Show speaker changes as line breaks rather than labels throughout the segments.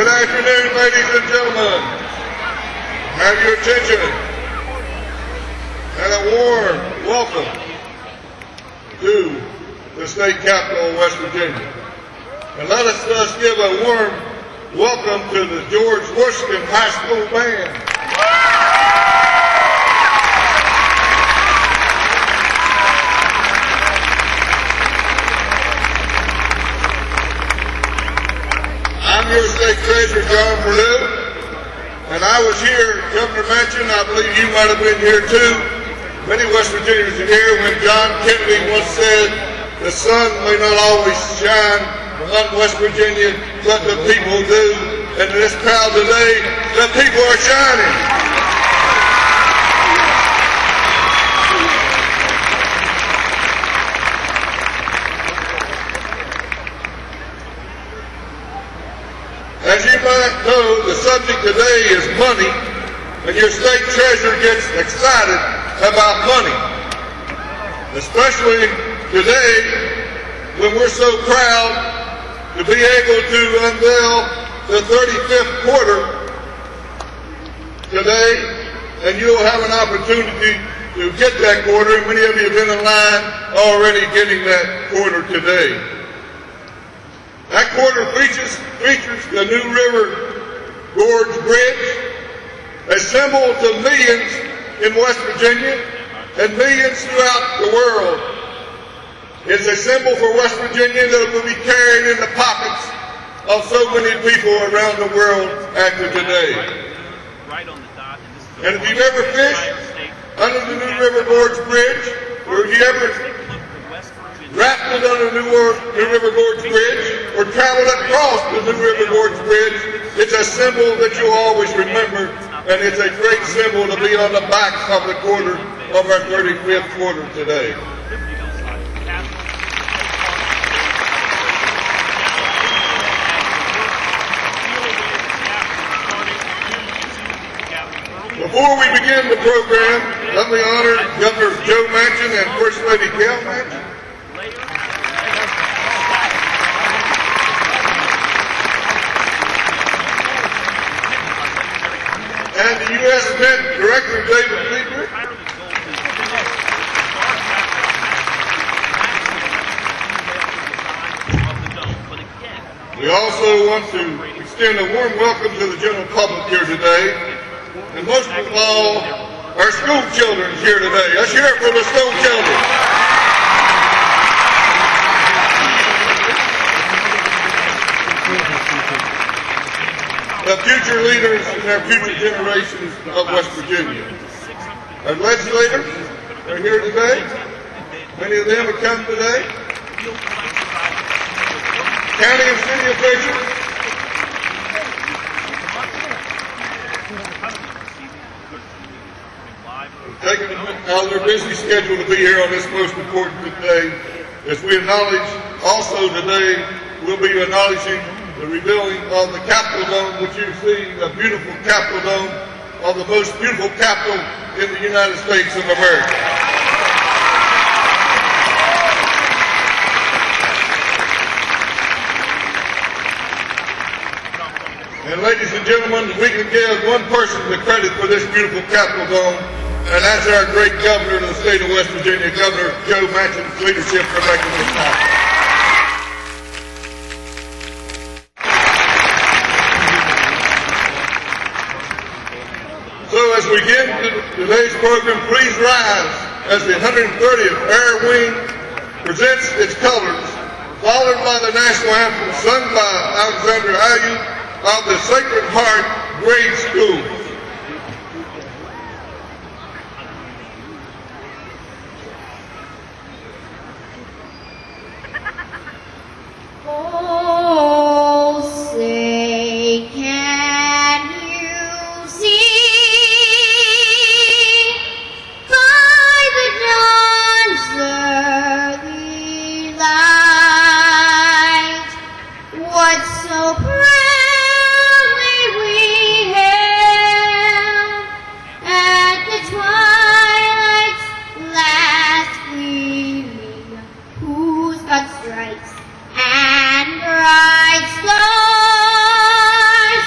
Good afternoon, ladies and gentlemen. Have your attention and a warm welcome to the state capital of West Virginia. And let us give a warm welcome to the George Washington High School Band. I'm your state treasurer, John Perdue, and I was here, Governor Manchin, I believe you might have been here too. Many West Virginians are here when John Kennedy once said, "The sun may not always shine on West Virginia, but the people do." And in this crowd today, the people are shining. As you might know, the subject today is money, and your state treasurer gets excited about money, especially today when we're so proud to be able to unveil the 35th quarter today, and you'll have an opportunity to get that quarter, and many of you have been in line already getting that quarter today. That quarter features the New River Gorge Bridge, a symbol to millions in West Virginia and millions throughout the world. It's a symbol for West Virginia that will be carried in the pockets of so many people around the world after today. And if you've ever fished under the New River Gorge Bridge, or if you ever rafted under the New River Gorge Bridge, or traveled across the New River Gorge Bridge, it's a symbol that you'll always remember, and it's a great symbol to be on the back of the quarter of our 35th quarter today. Before we begin the program, let me honor Governor Joe Manchin and First Lady Gail Manchin. And the U.S. Mint Director, David Friedrich. We also want to extend a warm welcome to the general public here today. And most of all, our school children here today. Let's hear it for the school children. The future leaders and our future generations of West Virginia. Our legislators are here today. Many of them have come today. County and city officials. Taking out of their busy schedule to be here on this most important day. As we acknowledge, also today, we'll be acknowledging the rebuilding of the Capitol Dome, which you see, a beautiful Capitol Dome of the most beautiful capital in the United States of America. And ladies and gentlemen, we can give one person the credit for this beautiful Capitol Dome, and that's our great governor of the state of West Virginia, Governor Joe Manchin's leadership for making this happen. So as we begin today's program, please rise as the 130th Air Wing presents its colors, followed by the national anthem sung by Alexander Ayub of the Sacred Heart Grade School.
Stripes and bright stars.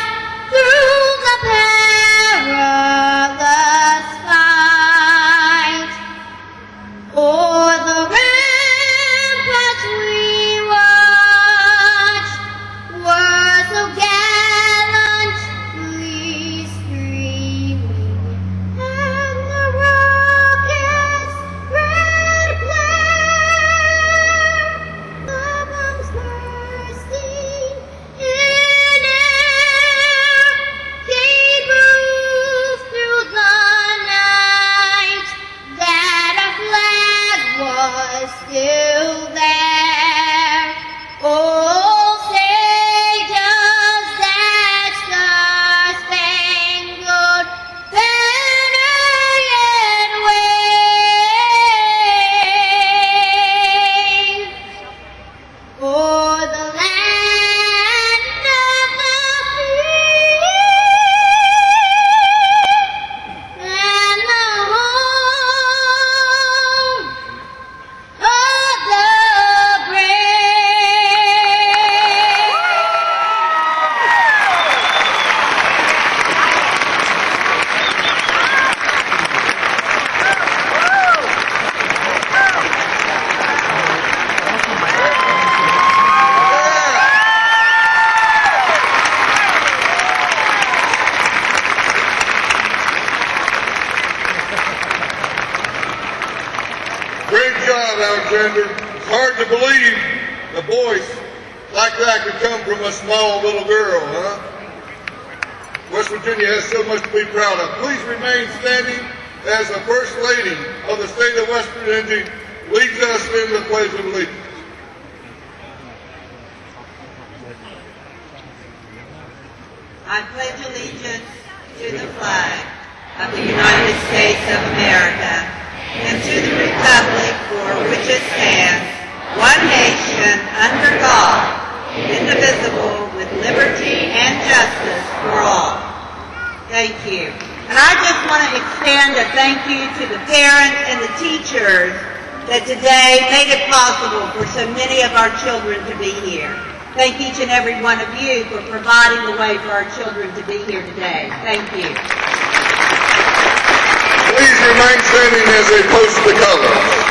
It's hard to believe a voice like that could come from a small little girl, huh? West Virginia has so much to be proud of. Please remain standing as the First Lady of the state of West Virginia leads us in the Pledge of Allegiance.
I pledge allegiance to the flag of the United States of America and to the republic for which it stands, one nation, under God, indivisible, with liberty and justice for all. Thank you. And I just want to extend a thank you to the parents and the teachers that today made it possible for so many of our children to be here. Thank each and every one of you for providing the way for our children to be here today. Thank you.
Please remain standing as they post the colors.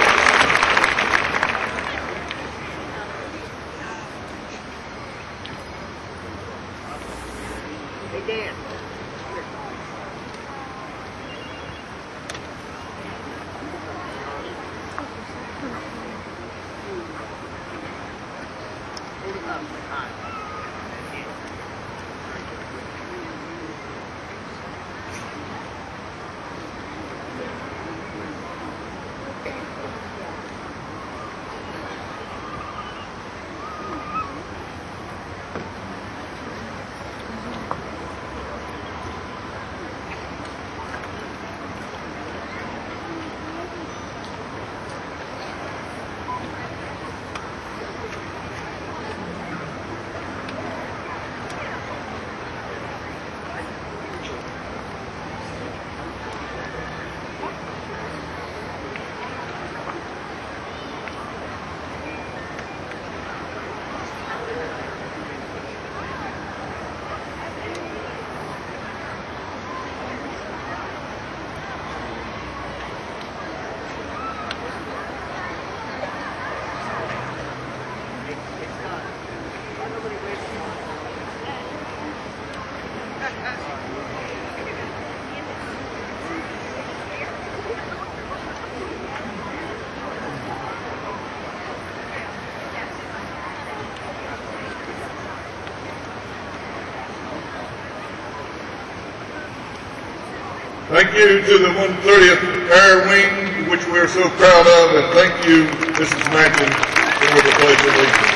Thank you to the 130th Air Wing, which we are so proud of, and thank you, Mrs. Manchin, for the Pledge of Allegiance.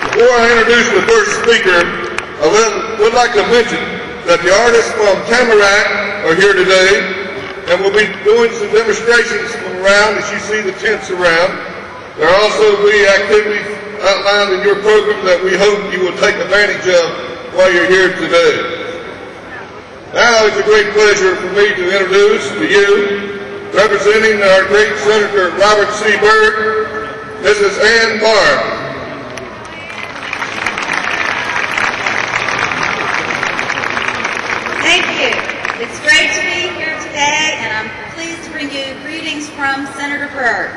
Before I introduce the first speaker, I would like to mention that the artists from Tamarack are here today, and will be doing some demonstrations from around as you see the tents around. There will also be activities outlined in your program that we hope you will take advantage of while you're here today. Now it's a great pleasure for me to introduce to you, representing our great Senator Robert C. Byrd, Mrs. Ann Barr.
Thank you. It's great to be here today, and I'm pleased to bring you greetings from Senator Byrd.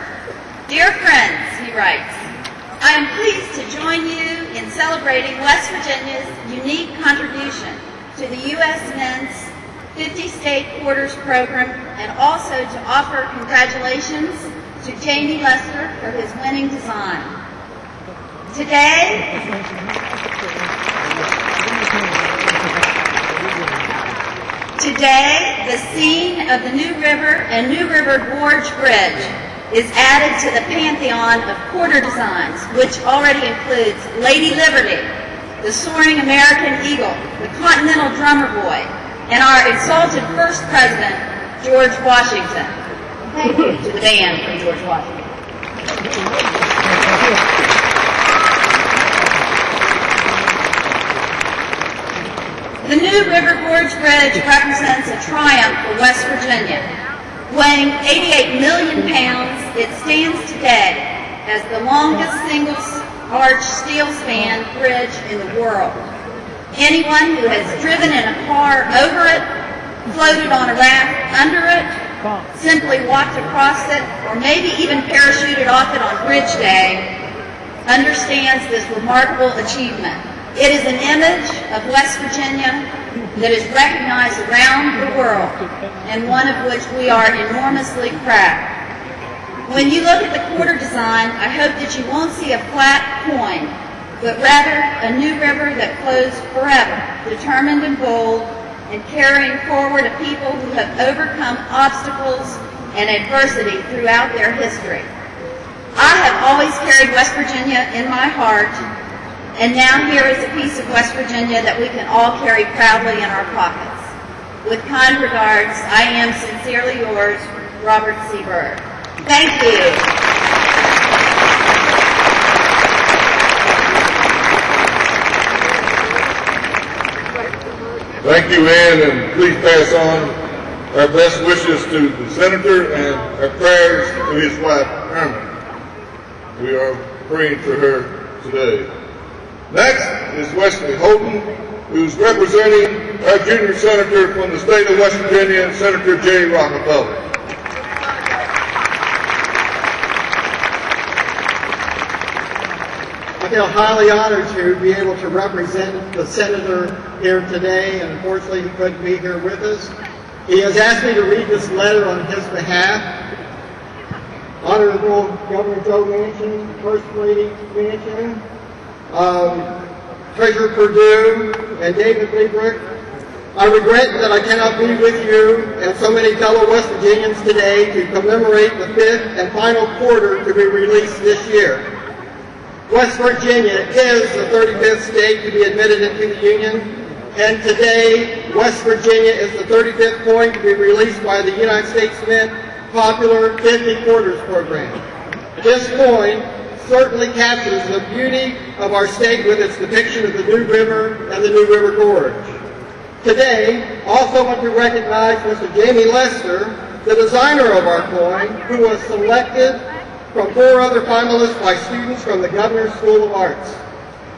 Dear friends, he writes, I am pleased to join you in celebrating West Virginia's unique contribution to the U.S. Men's 50-State Quarters Program, and also to offer congratulations to Jamie Lester for his winning design. Today, the scene of the New River and New River Gorge Bridge is added to the pantheon of quarter designs, which already includes Lady Liberty, the Soaring American Eagle, the Continental Drummer Boy, and our exalted first president, George Washington. Thank you to the band from George Washington. The New River Gorge Bridge represents a triumph for West Virginia. Weighing 88 million pounds, it stands today as the longest single-arch steel-span bridge in the world. Anyone who has driven in a car over it, floated on a raft under it, simply walked across it, or maybe even parachuted off it on Bridge Day, understands this remarkable achievement. It is an image of West Virginia
that is recognized around the world and one of which we are enormously proud. When you look at the quarter design, I hope that you won't see a flat coin, but rather a new river that flows forever, determined and bold, and carrying forward a people who have overcome obstacles and adversity throughout their history. I have always carried West Virginia in my heart, and now here is a piece of West Virginia that we can all carry proudly in our pockets. With kind regards, I am sincerely yours, Robert C. Byrd. Thank you.
Thank you, Ann, and please pass on our best wishes to the Senator and our prayers to his wife, Herman. We are praying for her today. Next is Wesley Holden, who's representing our junior senator from the state of West Virginia, Senator Jay Rockefeller.
I feel highly honored to be able to represent the senator here today, and unfortunately he couldn't be here with us. He has asked me to read this letter on his behalf. Honorable Governor Joe Manchin, First Lady Manchin, Treasurer Perdue, and David Liebrick, I regret that I cannot be with you and so many fellow West Virginians today to commemorate the fifth and final quarter to be released this year. West Virginia is the 35th state to be admitted into the Union, and today West Virginia is the 35th coin to be released by the United States Mint popular 50 quarters program. This coin certainly captures the beauty of our state with its depiction of the New River and the New River Gorge. Today, also want to recognize Mr. Jamie Lester, the designer of our coin, who was selected from 4 other finalists by students from the Governor's School of Arts.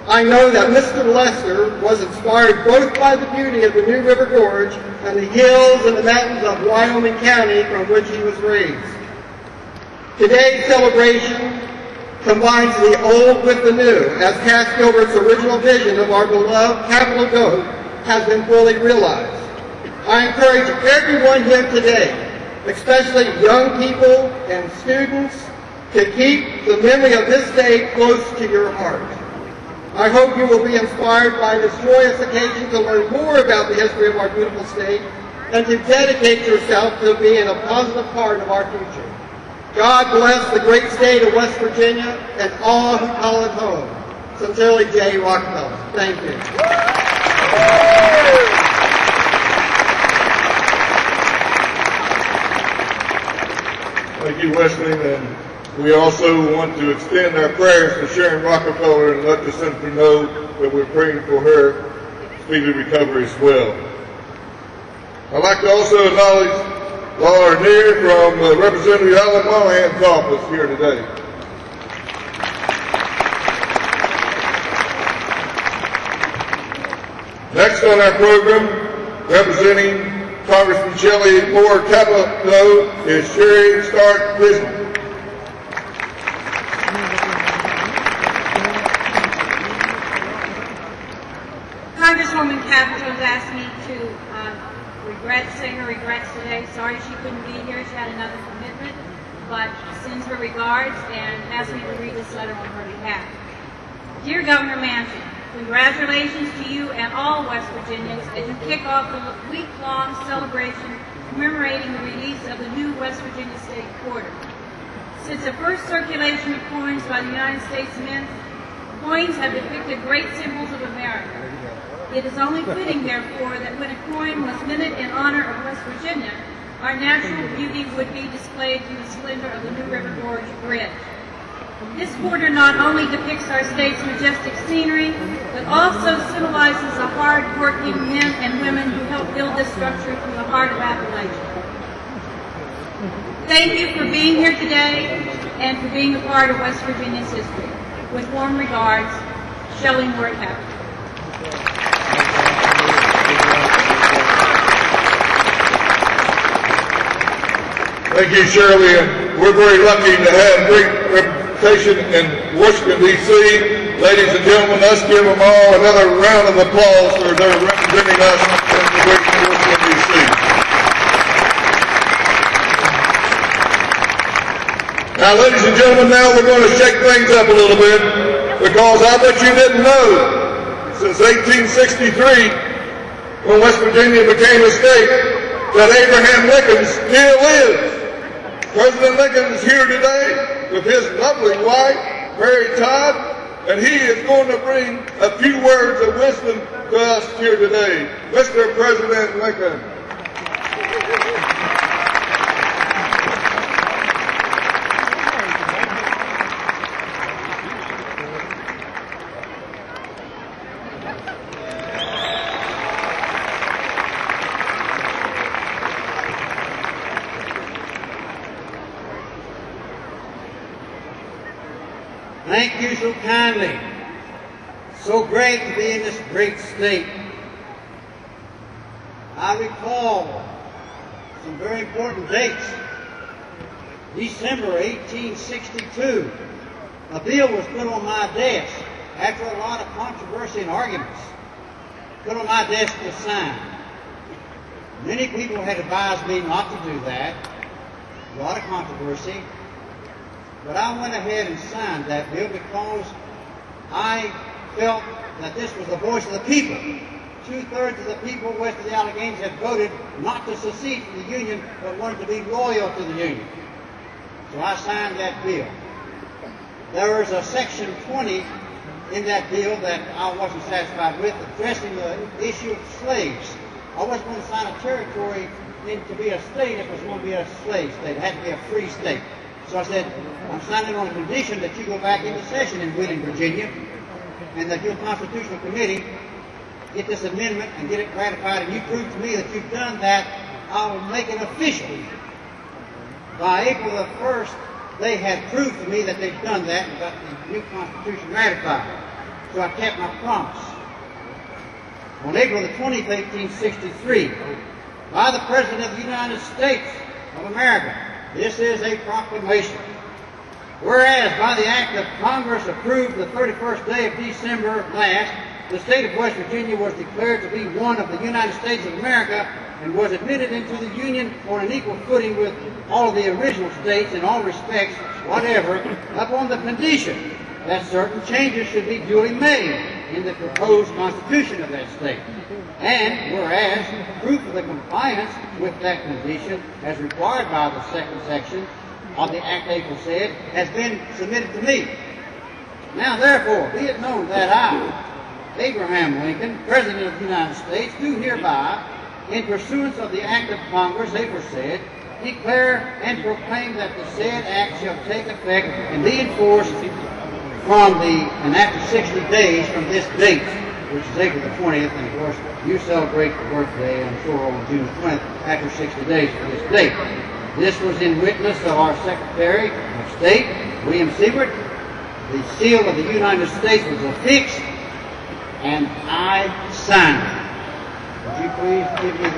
I know that Mr. Lester was inspired both by the beauty of the New River Gorge and the hills and the mountains of Wyoming County from which he was raised. Today's celebration combines the old with the new, as Cass Gilbert's original vision of our beloved Capitol Goat has been fully realized. I encourage everyone here today, especially young people and students, to keep the memory of this day close to your heart. I hope you will be inspired by this joyous occasion to learn more about the history of our beautiful state and to dedicate yourself to being a positive part of our future. God bless the great state of West Virginia and all who call it home. Sincerely, Jay Rockefeller. Thank you.
Thank you, Wesley, and we also want to extend our prayers to Sharon Rockefeller and let the Senator know that we're praying for her speedy recovery as well. I'd like to also acknowledge Laura Neer from Representative Alan Monahan's office here today. Next on our program, representing Congressman Shelley Moore Capito, is Sherry Stark Griswold.
Congresswoman Capito has asked me to say her regrets today. Sorry she couldn't be here. She had another commitment, but sends her regards and asked me to read this letter on her behalf. Dear Governor Manchin, congratulations to you and all West Virginians as you kick off the week-long celebration commemorating the release of the new West Virginia State Quarter. Since the first circulation of coins by the United States Mint, coins have depicted great symbols of America. It is only fitting, therefore, that when a coin was minted in honor of West Virginia, our natural beauty would be displayed through the splendor of the New River Gorge Bridge. This quarter not only depicts our state's majestic scenery, but also symbolizes the hard-working men and women who helped build this structure through the heart of Appalachia. Thank you for being here today and for being a part of West Virginia's history. With warm regards, Shelley Moore Capito.
Thank you, Shirley, and we're very lucky to have great representation in Washington, D.C. Ladies and gentlemen, let's give them all another round of applause for their representing us in the great Washington, D.C. Now, ladies and gentlemen, now we're going to shake things up a little bit, because I bet you didn't know, since 1863, when West Virginia became a state, that Abraham Lincoln still lives. President Lincoln is here today with his lovely wife, Mary Todd, and he is going to bring a few words of wisdom to us here today. Mr. President Lincoln.
Thank you so kindly. So great to be in this great state. I recall some very important dates. December 1862, a bill was put on my desk after a lot of controversy and arguments. Put on my desk to sign. Many people had advised me not to do that. A lot of controversy. But I went ahead and signed that bill because I felt that this was the voice of the people. 2/3 of the people west of the Alleghanies had voted not to secede from the Union, but wanted to be loyal to the Union. So I signed that bill. There was a section 20 in that bill that I wasn't satisfied with, addressing the issue of slaves. I wasn't going to sign a territory to be a state if it was going to be a slave state. It had to be a free state. So I said, I'm signing on the condition that you go back into session in Wheeling, Virginia, and that your Constitutional Committee get this amendment and get it ratified, and you prove to me that you've done that, I will make it official. By April the 1st, they had proved to me that they'd done that and got the new Constitution ratified. So I kept my promise. On April the 20th, 1863, by the President of the United States of America, this is a proclamation. Whereas by the act of Congress approved the 31st day of December last, the state of West Virginia was declared to be one of the United States of America and was admitted into the Union on an equal footing with all the original states in all respects whatever, upon the condition that certain changes should be duly made in the proposed constitution of that state. And whereas proof of the compliance with that condition, as required by the second section of the Act April said, has been submitted to me. Now therefore, be it known that I, Abraham Lincoln, President of the United States, do hereby, in pursuance of the Act of Congress, April said, declare and proclaim that the said act shall take effect and be enforced and after 60 days from this date, which is April the 20th, and of course, you celebrate the birthday, I'm sure, on June the 20th, after 60 days from this date. This was in witness of our Secretary of State, William Seward. The seal of the United States was affixed, and I signed it. Would you please give me the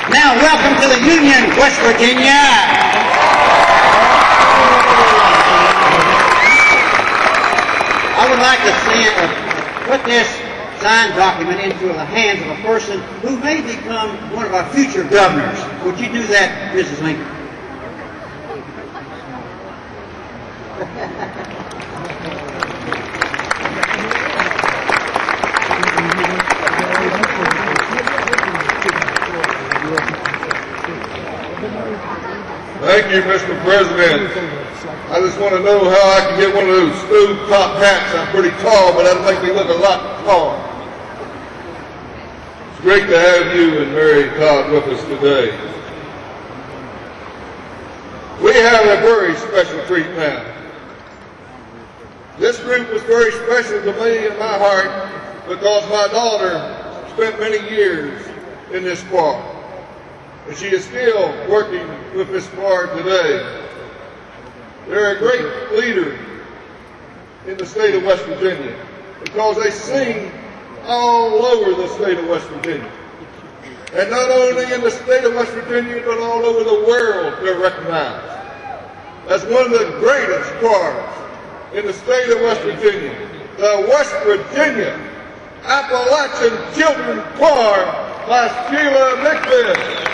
Now, welcome to the Union, West Virginia. I would like to put this signed document into the hands of a person who may become one of our future governors. Would you do that, Mrs. Lincoln?
Thank you, Mr. President. I just want to know how I can get one of those stove top hats. I'm pretty tall, but that'll make me look a lot taller. It's great to have you and Mary Todd with us today. We have a very special treat now. This group was very special to me in my heart because my daughter spent many years in this choir. And she is still working with this choir today. They're a great leader in the state of West Virginia because they sing all over the state of West Virginia. And not only in the state of West Virginia, but all over the world, they're recognized as one of the greatest choirs in the state of West Virginia, the West Virginia Appalachian Children's Choir by Sheila Nickman.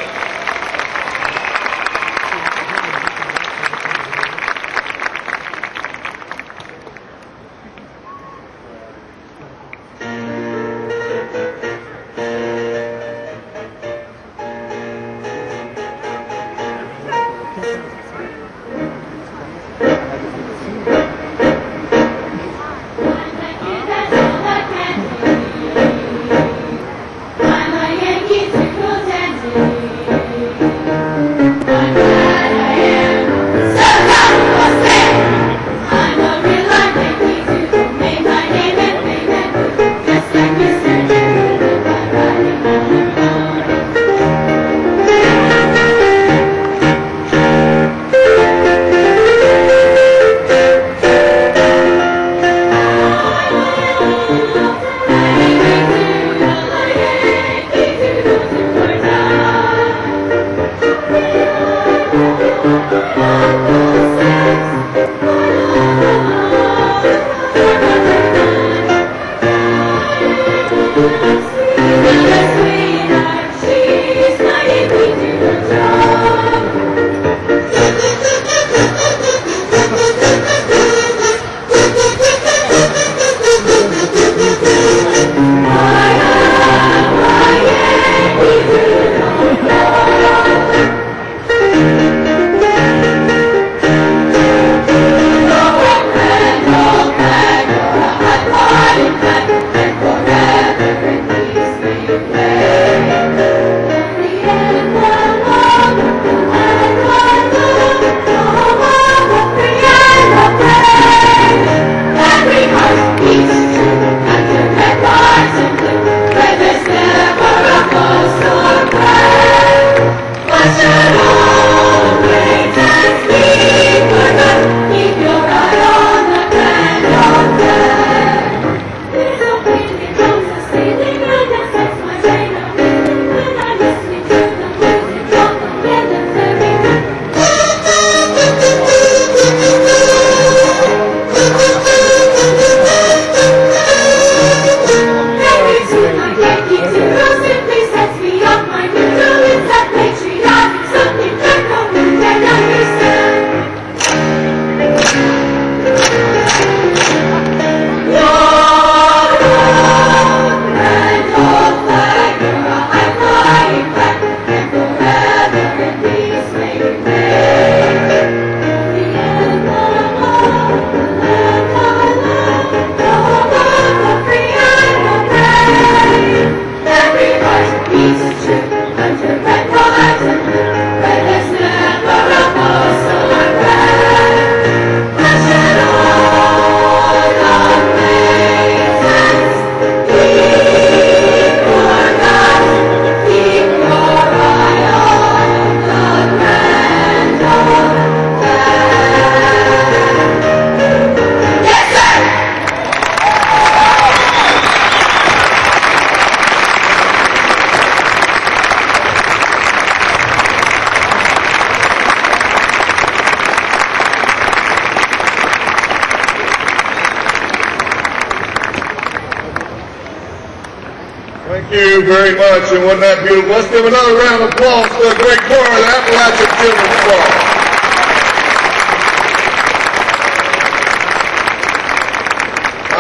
Thank you very much, and wasn't that beautiful? Let's give another round of applause for the great choir of the Appalachian Children's Choir.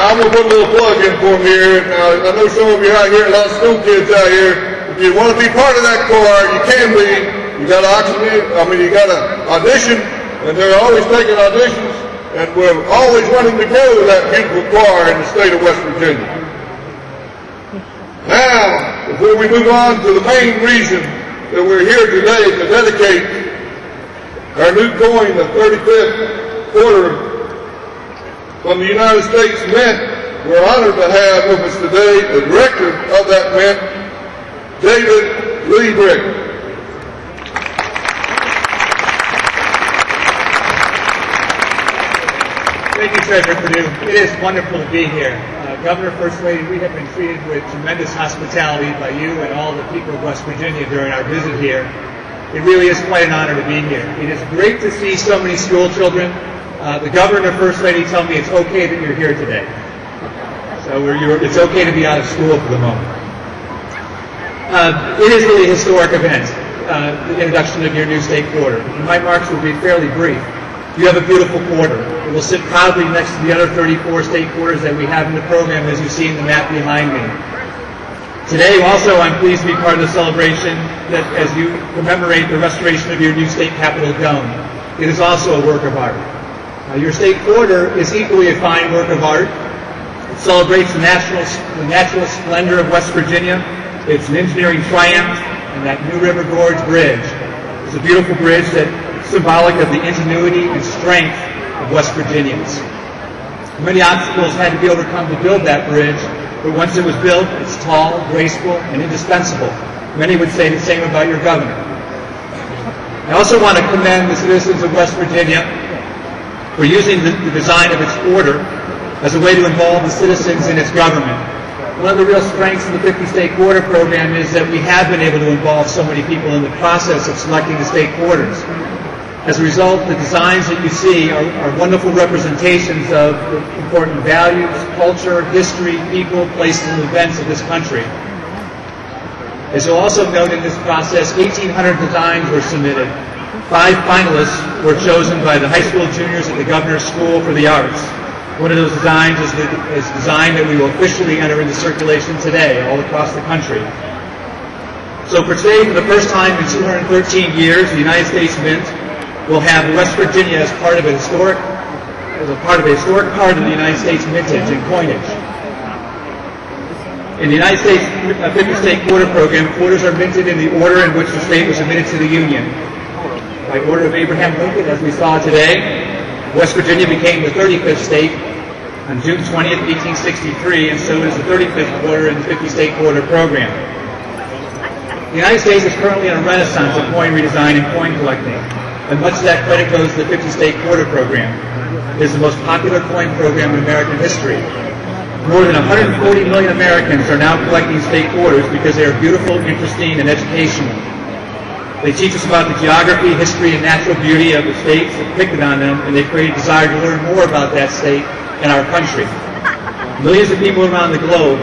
I'm going to put a little plug in for me here. Now, I know some of you out here, a lot of school kids out here. If you want to be part of that choir, you can be. You got to you got to audition, and they're always taking auditions, and we're always wanting to go to that beautiful choir in the state of West Virginia. Now, before we move on to the main reason that we're here today to dedicate our new coin, the 35th quarter from the United States Mint, we're honored to have with us today the director of that mint, David Lee Brick.
Thank you, Treasurer Perdue. It is wonderful to be here. Governor, First Lady, we have been treated with tremendous hospitality by you and all the people of West Virginia during our visit here. It really is quite an honor to be here. It is great to see so many school children. The Governor and First Lady tell me it's okay that you're here today. So it's okay to be out of school for the moment. It is really a historic event, the introduction of your new state quarter. My remarks will be fairly brief. You have a beautiful quarter. It will sit proudly next to the other 34 state quarters that we have in the program, as you see in the map behind me. Today, also, I'm pleased to be part of the celebration that as you commemorate the restoration of your new state capitol dome. It is also a work of art. Your state quarter is equally a fine work of art. It celebrates the natural splendor of West Virginia. It's an engineering triumph, and that New River Gorge Bridge is a beautiful bridge that is symbolic of the ingenuity and strength of West Virginians. Many obstacles had to be overcome to build that bridge, but once it was built, it's tall, graceful, and indispensable. Many would say the same about your governor. I also want to commend the citizens of West Virginia for using the design of its quarter as a way to involve the citizens in its government. One of the real strengths of the 50 State Quarter program is that we have been able to involve so many people in the process of selecting the state quarters. As a result, the designs that you see are wonderful representations of the important values, culture, history, people, places, and events of this country. As you'll also note in this process, 1,800 designs were submitted. 5 finalists were chosen by the high school juniors at the Governor's School for the Arts. One of those designs is the design that we will officially enter into circulation today all across the country. So for today, for the first time in 213 years, the United States Mint will have West Virginia as part of a historic part of the United States mintage and coinage. In the United States 50 State Quarter program, quarters are minted in the order in which the state was admitted to the Union. By order of Abraham Lincoln, as we saw today, West Virginia became the 35th state on June 20th, 1863, and so is the 35th quarter in the 50 State Quarter program. The United States is currently in a renaissance of coin redesign and coin collecting, and much of that credit goes to the 50 State Quarter program. It is the most popular coin program in American history. More than 140 million Americans are now collecting state quarters because they are beautiful, interesting, and educational. They teach us about the geography, history, and natural beauty of the states depicted on them, and they create a desire to learn more about that state and our country. Millions of people around the globe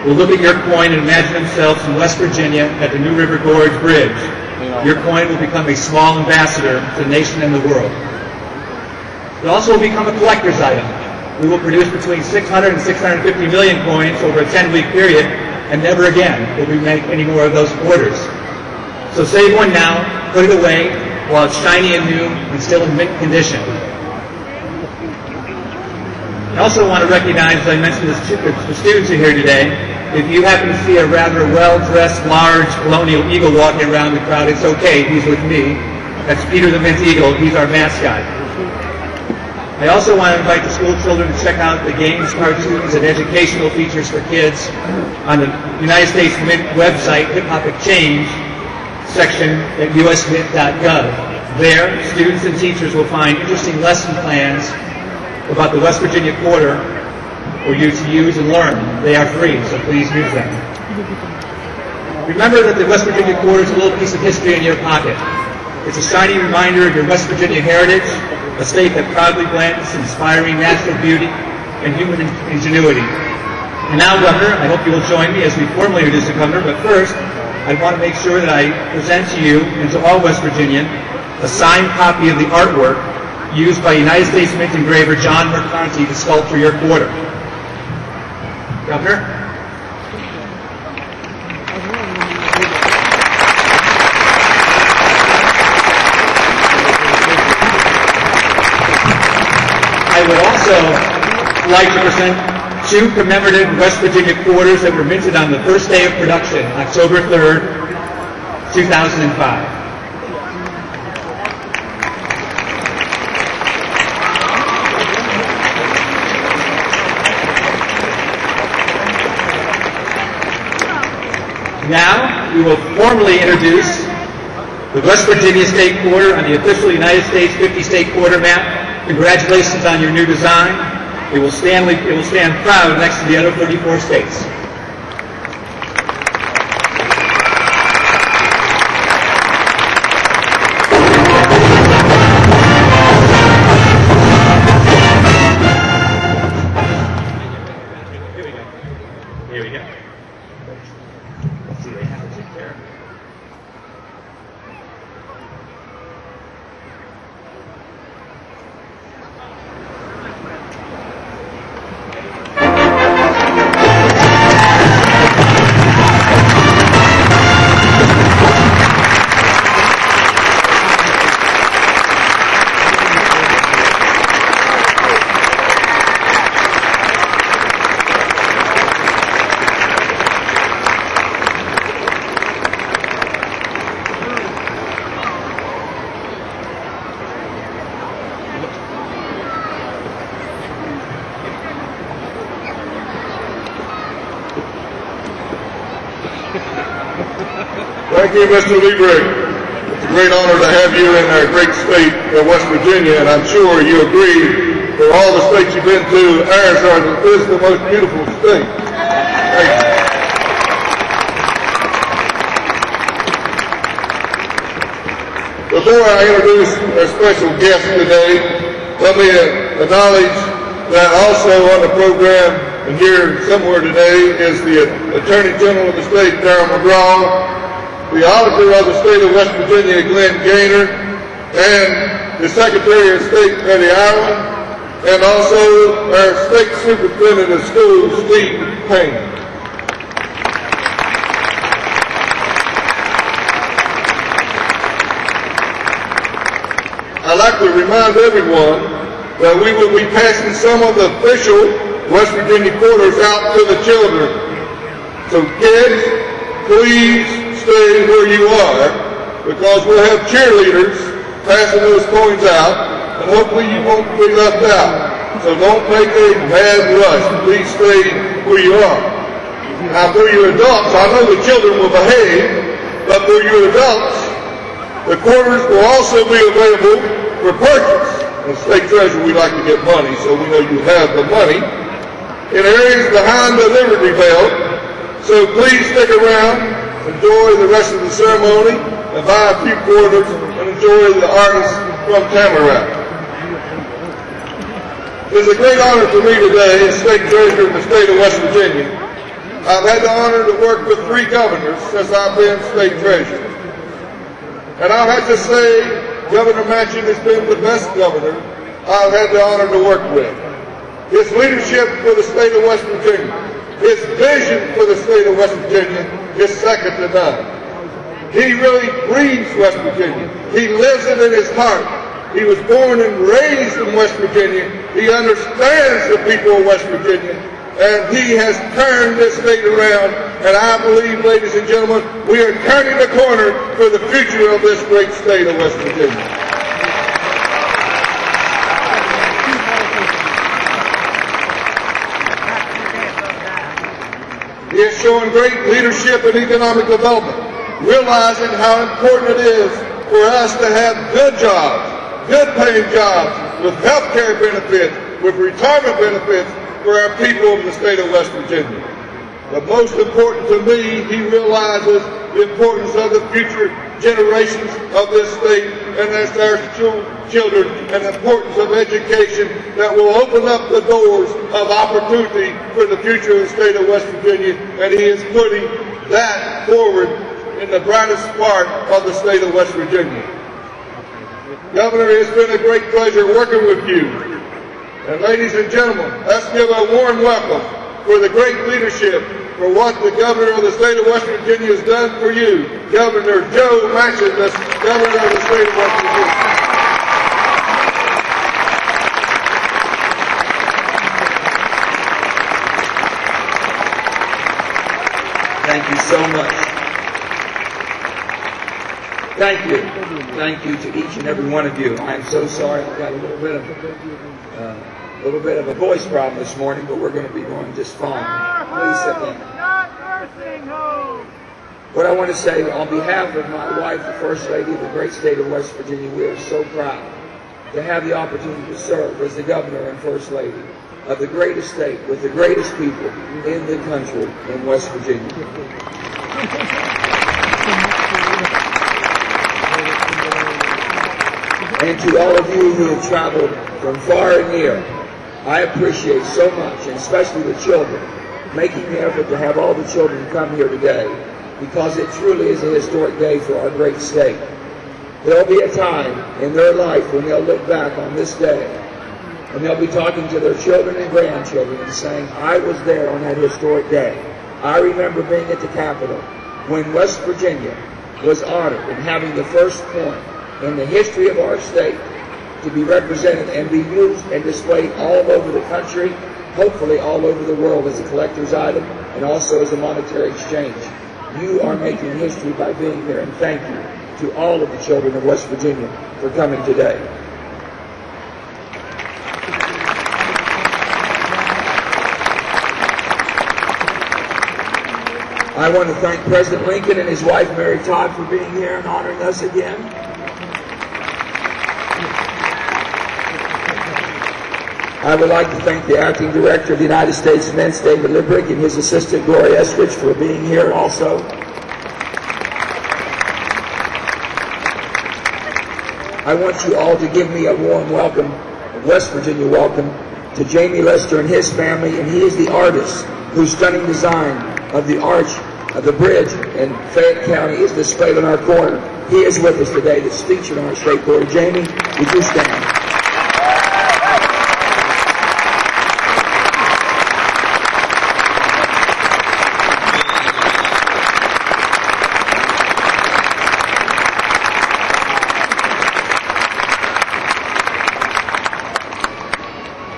will look at your coin and imagine themselves in West Virginia at the New River Gorge Bridge. Your coin will become a small ambassador to the nation and the world. It also will become a collector's item. We will produce between 600 and 650 million coins over a 10-week period, and never again will we make any more of those quarters. So save one now, put it away, while it's shiny and new and still in mint condition. I also want to recognize, as I mentioned, the students who are here today. If you happen to see a rather well-dressed, large colonial eagle walking around the crowd, it's okay, he's with me. That's Peter the Mint Eagle, he's our mascot. I also want to invite the school children to check out the games, cartoons, and educational features for kids on the United States Mint website, Hip Hop Exchange, section at usmint.gov. There, students and teachers will find interesting lesson plans about the West Virginia Quarter for you to use and learn. They are free, so please use them. Remember that the West Virginia Quarter is a little piece of history in your pocket. It's a shiny reminder of your West Virginia heritage, a state that proudly blends inspiring natural beauty and human ingenuity. And now, Governor, I hope you will join me as we formally introduce the Governor, but first, I want to make sure that I present to you and to all West Virginians a signed copy of the artwork used by United States Mint engraver John Mercanti to sculpture your quarter. Governor? I would also like to present 2 commemorative West Virginia quarters that were minted on the first day of production, October 3rd, 2005. Now, we will formally introduce the West Virginia State Quarter on the official United States 50 State Quarter map Congratulations on your new design. It will stand proud next to the other 34 states. Here we go. Let's see, they have it take care of it.
Thank you, Mr. Liebrich. It's a great honor to have you in our great state of West Virginia, and I'm sure you agree, for all the states you've been to, ours is the most beautiful state. Thank you. Before I introduce our special guest today, let me acknowledge that also on the program and here somewhere today is the Attorney General of the state, Darrell McGraw, the Auditor of the state of West Virginia, Glenn Gaynor, and the Secretary of State, Betty Allen, and also our State Superintendent of Schools, Steve Payne. I'd like to remind everyone that we will be passing some of the official West Virginia quarters out to the children. So kids, please stay where you are, because we'll have cheerleaders passing those coins out, and hopefully you won't be left out. So don't make a mad rush. Please stay where you are. Now for your adults, I know the children will behave, but for your adults, the quarters will also be available for purchase. As State Treasurer, we like to get money, so we know you have the money in areas behind the Liberty Bell. So please stick around, enjoy the rest of the ceremony, and buy a few quarters, and enjoy the artists from Tamarack. It is a great honor for me today as State Treasurer of the state of West Virginia. I've had the honor to work with 3 governors since I've been State Treasurer. And I'll have to say, Governor Manchin has been the best governor I've had the honor to work with. His leadership for the state of West Virginia, his vision for the state of West Virginia is second to none. He really breathes West Virginia. He lives it in his heart. He was born and raised in West Virginia. He understands the people of West Virginia, and he has turned this state around. And I believe, ladies and gentlemen, we are turning the corner for the future of this great state of West Virginia. He has shown great leadership in economic development, realizing how important it is for us to have good jobs, good paying jobs, with health care benefits, with retirement benefits for our people of the state of West Virginia. But most important to me, he realizes the importance of the future generations of this state, and that's our children, and the importance of education that will open up the doors of opportunity for the future of the state of West Virginia, and he is putting that forward in the brightest part of the state of West Virginia. Governor, it's been a great pleasure working with you. And ladies and gentlemen, let's give a warm welcome for the great leadership for what the governor of the state of West Virginia has done for you, Governor Joe Manchin, the governor of the state of West Virginia.
Thank you so much. Thank you. Thank you to each and every one of you. I'm so sorry I've got a little bit of a voice problem this morning, but we're going to be going just fine. Please sit down. What I want to say on behalf of my wife, the First Lady of the great state of West Virginia, we are so proud to have the opportunity to serve as the governor and first lady of the greatest state with the greatest people in the country in West Virginia. And to all of you who have traveled from far and near, I appreciate so much, and especially the children, making the effort to have all the children come here today, because it truly is a historic day for our great state. There'll be a time in their life when they'll look back on this day, and they'll be talking to their children and grandchildren and saying, I was there on that historic day. I remember being at the Capitol when West Virginia was honored and having the first point in the history of our state to be represented and be used and displayed all over the country, hopefully all over the world as a collector's item and also as a monetary exchange. You are making history by being here, and thank you to all of the children of West Virginia for coming today. I want to thank President Lincoln and his wife Mary Todd for being here and honoring us again. I would like to thank the Acting Director of the United States Mints, David Librick, and his assistant, Gloria Eskridge, for being here also. I want you all to give me a warm welcome, a West Virginia welcome, to Jamie Lester and his family, and he is the artist whose stunning design of the arch of the bridge in Fayette County is displayed on our corner. He is with us today. That's featured on our state corner. Jamie, would you stand?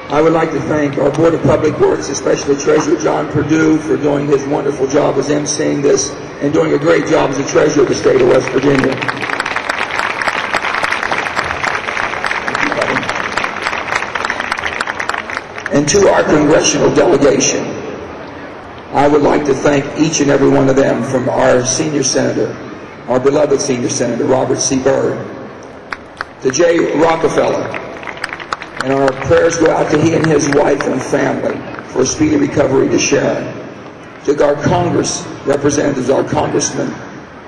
I would like to thank our Board of Public Works, especially Treasurer John Perdue, for doing his wonderful job as emceeing this and doing a great job as the Treasurer of the state of West Virginia. And to our congressional delegation, I would like to thank each and every one of them, from our senior senator, our beloved senior senator, Robert C. Byrd, to Jay Rockefeller. And our prayers go out to he and his wife and family for a speedy recovery to Sharon. To our Congress representatives, our Congressman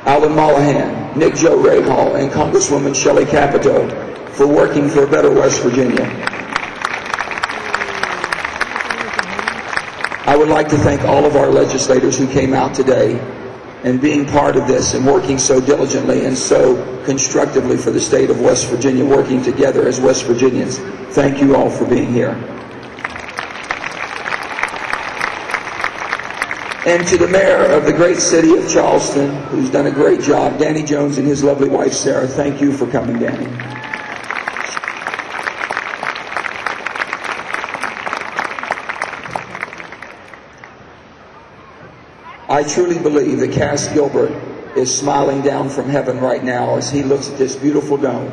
Alvin Mollahan, Nick Joe Rahal, and Congresswoman Shelley Capito for working for a better West Virginia. I would like to thank all of our legislators who came out today and being part of this and working so diligently and so constructively for the state of West Virginia, working together as West Virginians. Thank you all for being here. And to the mayor of the great city of Charleston, who's done a great job, Danny Jones and his lovely wife, Sarah, thank you for coming, Danny. I truly believe that Cass Gilbert is smiling down from heaven right now as he looks at this beautiful dome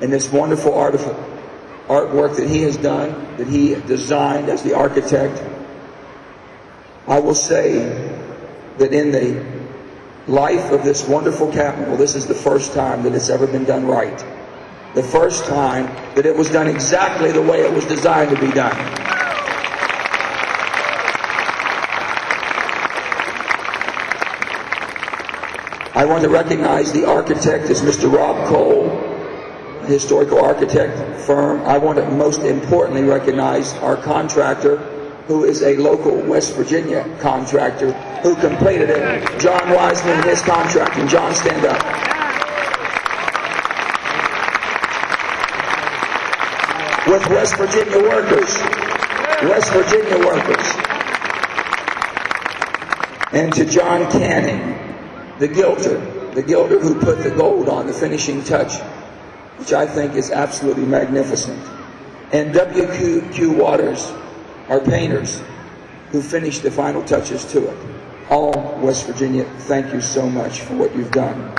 and this wonderful artwork that he has done, that he designed as the architect. I will say that in the life of this wonderful Capitol, this is the first time that it's ever been done right. The first time that it was done exactly the way it was designed to be done. I want to recognize the architect is Mr. Rob Cole, a historical architect firm. I want to most importantly recognize our contractor, who is a local West Virginia contractor who completed it, John Wiseman and his contracting. John, stand up. With West Virginia workers. West Virginia workers. And to John Canning, the gilder who put the gold on, the finishing touch, which I think is absolutely magnificent. And W.Q. Waters, our painters, who finished the final touches to it. All West Virginia, thank you so much for what you've done.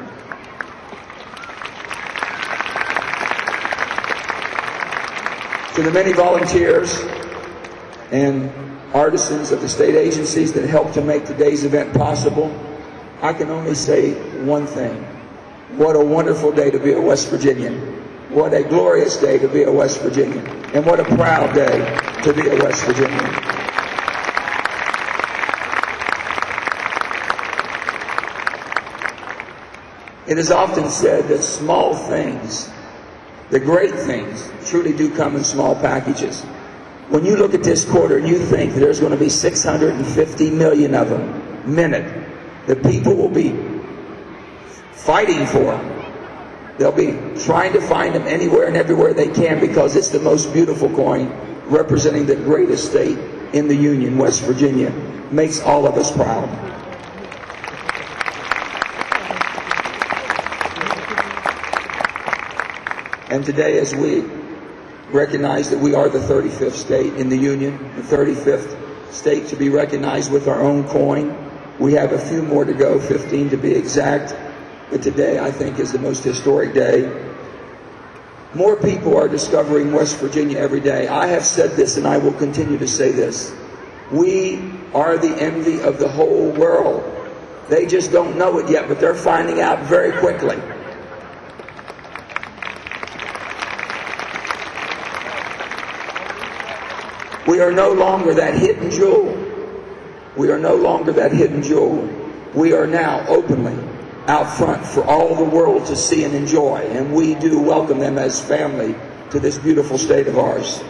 To the many volunteers and artisans of the state agencies that helped to make today's event possible, I can only say one thing. What a wonderful day to be a West Virginian. What a glorious day to be a West Virginian, and what a proud day to be a West Virginian. It is often said that small things, the great things, truly do come in small packages. When you look at this quarter and you think that there's going to be 650 million of them, that people will be fighting for them. They'll be trying to find them anywhere and everywhere they can because it's the most beautiful coin representing the greatest state in the Union, West Virginia. Makes all of us proud. And today, as we recognize that we are the 35th state in the Union, the 35th state to be recognized with our own coin, we have a few more to go, 15 to be exact. But today, I think, is the most historic day. More people are discovering West Virginia every day. I have said this, and I will continue to say this. We are the envy of the whole world. They just don't know it yet, but they're finding out very quickly. We are no longer that hidden jewel. We are no longer that hidden jewel. We are now openly out front for all the world to see and enjoy, and we do welcome them as family to this beautiful state of ours.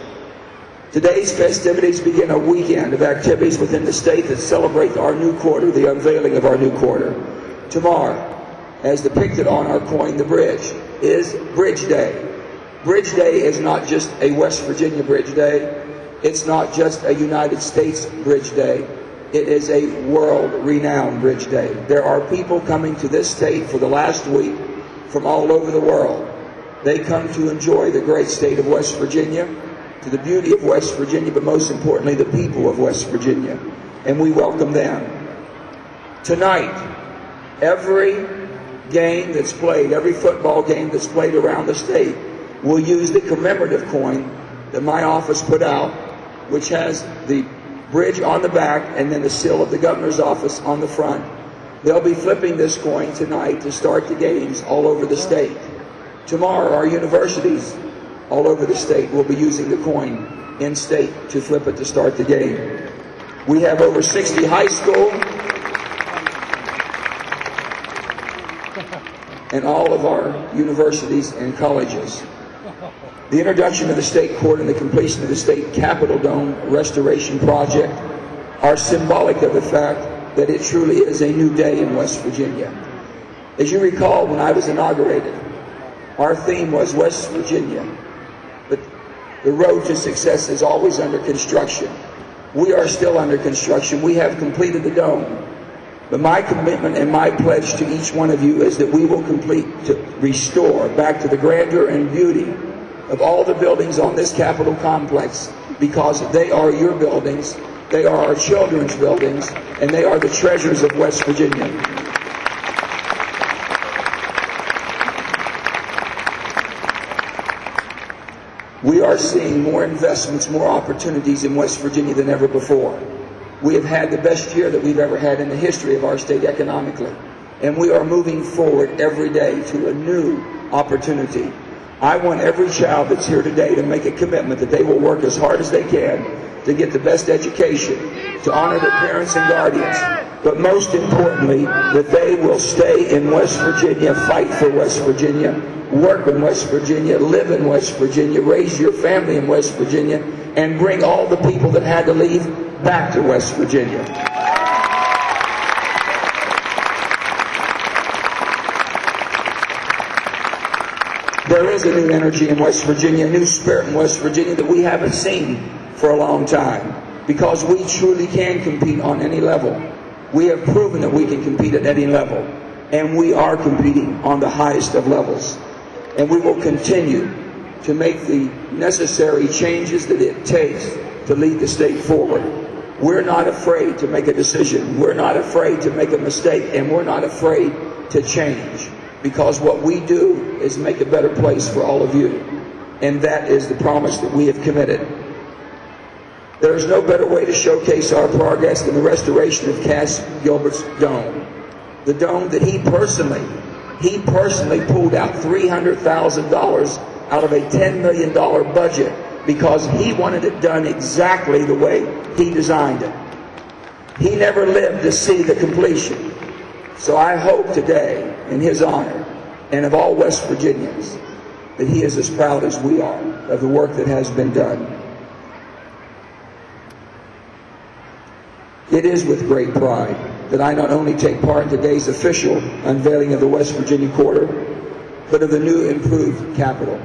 Today's festivities begin a weekend of activities within the state that celebrate our new quarter, the unveiling of our new quarter. Tomorrow, as depicted on our coin, the bridge, is Bridge Day. Bridge Day is not just a West Virginia Bridge Day. It's not just a United States Bridge Day. It is a world-renowned Bridge Day. There are people coming to this state for the last week from all over the world. They come to enjoy the great state of West Virginia, to the beauty of West Virginia, but most importantly, the people of West Virginia. And we welcome them. Tonight, every game that's played, every football game that's played around the state will use the commemorative coin that my office put out, which has the bridge on the back and then the seal of the governor's office on the front. They'll be flipping this coin tonight to start the games all over the state. Tomorrow, our universities all over the state will be using the coin in state to flip it to start the game. We have over 60 high school and all of our universities and colleges. The introduction of the state court and the completion of the state Capitol Dome restoration project are symbolic of the fact that it truly is a new day in West Virginia. As you recall, when I was inaugurated, our theme was West Virginia, but the road to success is always under construction. We are still under construction. We have completed the dome. But my commitment and my pledge to each one of you is that we will restore back to the grandeur and beauty of all the buildings on this Capitol complex, because they are your buildings, they are our children's buildings, and they are the treasures of West Virginia. We are seeing more investments, more opportunities in West Virginia than ever before. We have had the best year that we've ever had in the history of our state economically, and we are moving forward every day to a new opportunity. I want every child that's here today to make a commitment that they will work as hard as they can to get the best education, to honor their parents and guardians, but most importantly, that they will stay in West Virginia, fight for West Virginia, work in West Virginia, live in West Virginia, raise your family in West Virginia, and bring all the people that had to leave back to West Virginia. There is a new energy in West Virginia, a new spirit in West Virginia that we haven't seen for a long time, because we truly can compete on any level. We have proven that we can compete at any level, and we are competing on the highest of levels. And we will continue to make the necessary changes that it takes to lead the state forward. We're not afraid to make a decision. We're not afraid to make a mistake, and we're not afraid to change. Because what we do is make a better place for all of you. And that is the promise that we have committed. There is no better way to showcase our progress than the restoration of Cass Gilbert's dome. The dome that he personally pulled out $300,000 out of a $10 million budget because he wanted it done exactly the way he designed it. He never lived to see the completion. So I hope today, in his honor, and of all West Virginians, that he is as proud as we are of the work that has been done. It is with great pride that I not only take part in today's official unveiling of the West Virginia Quarter, but of the new improved Capitol.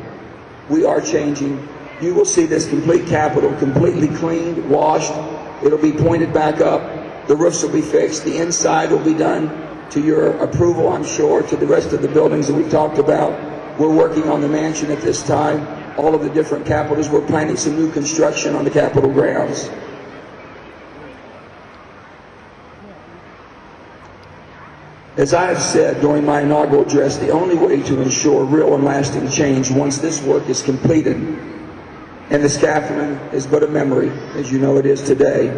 We are changing. You will see this complete Capitol completely cleaned, washed. It'll be pointed back up. The roofs will be fixed. The inside will be done to your approval, I'm sure, to the rest of the buildings that we've talked about. We're working on the mansion at this time, all of the different capitals. We're planning some new construction on the Capitol grounds. As I have said during my inaugural address, the only way to ensure real and lasting change once this work is completed, and the scaffolding is but a memory, as you know it is today,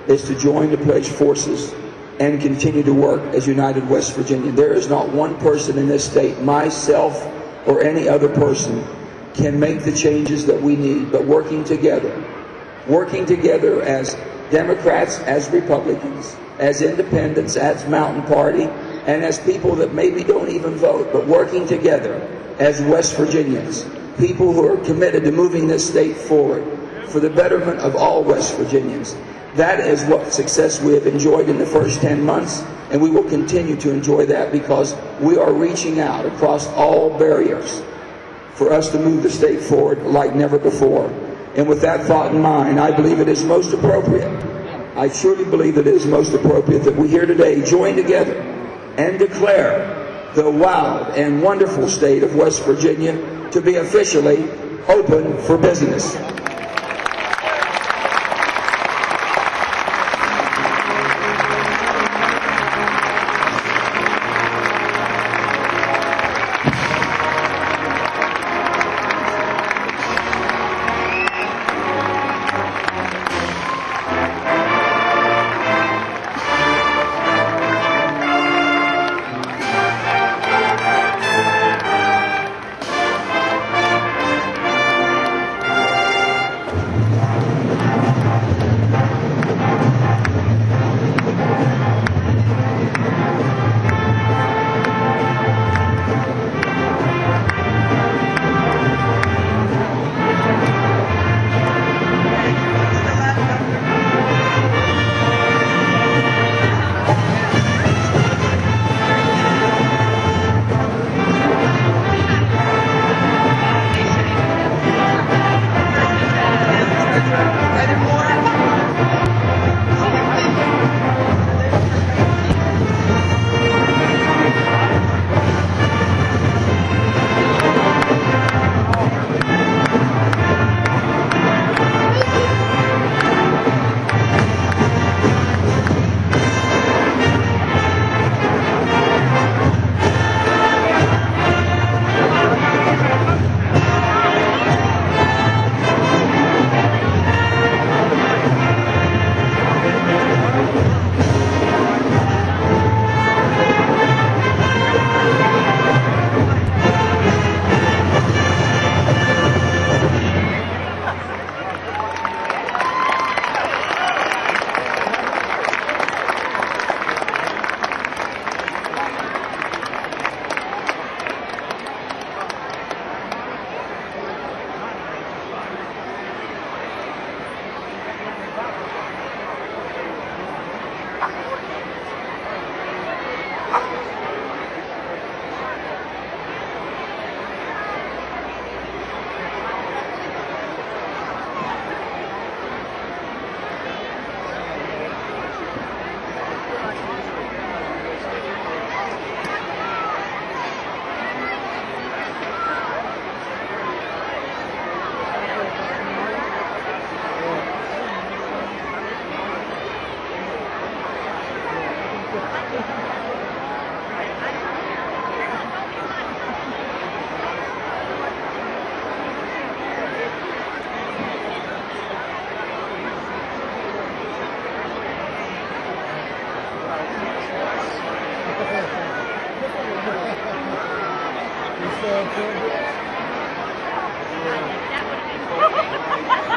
is to join the pledged forces and continue to work as United West Virginia. There is not one person in this state, myself or any other person, can make the changes that we need, but working together as Democrats, as Republicans, as independents, as Mountain Party, and as people that maybe don't even vote, but working together as West Virginians, people who are committed to moving this state forward for the betterment of all West Virginians. That is what success we have enjoyed in the first 10 months, and we will continue to enjoy that because we are reaching out across all barriers for us to move the state forward like never before. And with that thought in mind, I believe it is most appropriate, I truly believe it is most appropriate that we here today join together and declare the wild and wonderful state of West Virginia to be officially open for business.
Thank you.